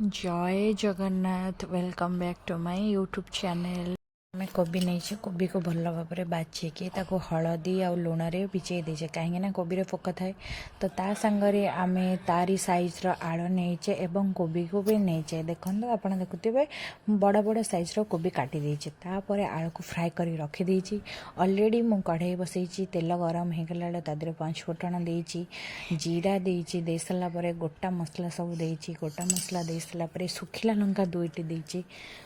जय Jagannath welcome back to my YouTube channel. आम कोबी नहीं कोबी को भल भाव में बाछिकी हलदी आ लुण भिजई देचे कहीं कोबी पोक थाए तो ता सांगरे आम तारी साइज्र आड़ नहींचे एवं कोबी को भी नहींचे। देखो आप देखुवे बड़ बड़ साइज्र कोबी काटी देचे तापर आलू को फ्राए कर रखी अलरेडी मु कढ़ाई बसई तेल गरम हो गला तादे 5 फुटण देची जीरा देची दे सारापर गोटा मसला सब देची गोटा मसला दे सारापर सुखिला लंका 2टी देची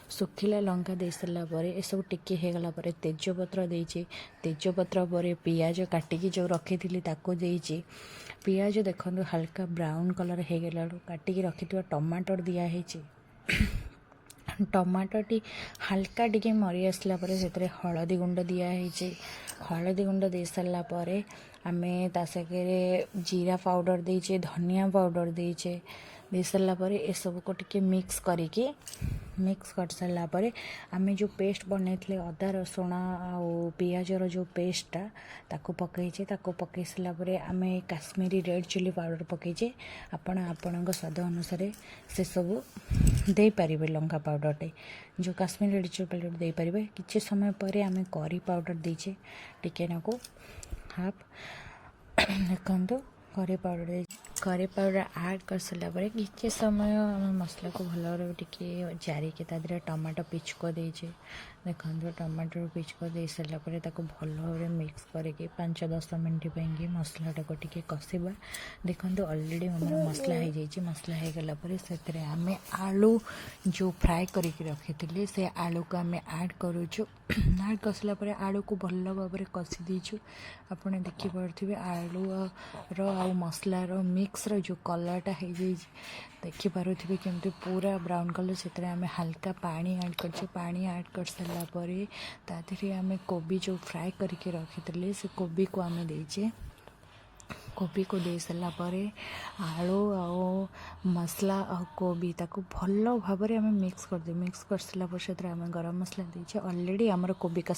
सुखिला लंका दे सारापर ए सब टिके हो गला पर तेजपत्र देची तेजपत्र पर पियाज काटिकी जो रखी थी ताको देची पियाज देखो हल्का ब्राउन कलर हो गला काटिकी रखि टमाटर दिखाई टमाटोटी हल्का टिके मरी आसला पर से हलदी गुंड दिखाई हलदी गुंड दे सारापर आम ता सागे जीरा पाउडर देचे धनिया पाउडर देचे दे सारापर ए सब को टिके मिक्स कर सारापर आम जो पेस्ट बन अदा रसुण आ पियाजर जो पेस्टा ताको पकईचे ताको पकई सारापर आम काश्मीरी रेड चिली पाउडर पकईचे आपण स्वाद अनुसार से सब दे पारिबे लंका पाउडरटे जो काश्मीरी रेड चिली पाउडर दे पारिबे किछि समय पर आम करी पाउडर देचे टिके नाको हाफ देखो करी पाउडर ऐड कर सारापर किसी समय आम मसला को भल भाव टिके जारिके तादे टमाटो पिचको देचे देखो टमाटर पिचको दे सारापर भल भाव मिक्स करके 5-10 मिनट पर मसलाटा को टिके कषिबा देखो अलरेडी हमारे मसला हो जाइए मसला हो गला से आम आलू जो फ्राए करके रखी से आलू को आम ऐड करुचु ऐड कर सारापर आलू को भल भाव में कषि देचु आप देखिपे आलू रो मसलार मिक्सर जो कलरटा हो देखिपे केमती पूरा ब्राउन कलर से आम हल्का पानी ऐड कर सारापर तादे आम कोबी जो फ्राए करके रखी से कोबी को आम देचे कोबी को दे सारापर आलू आ मसला आ कोबी ताको भल भाव में आम मिक्स कर सारापर से आम गरम मसला देचे अलरेडी आमर कोबी का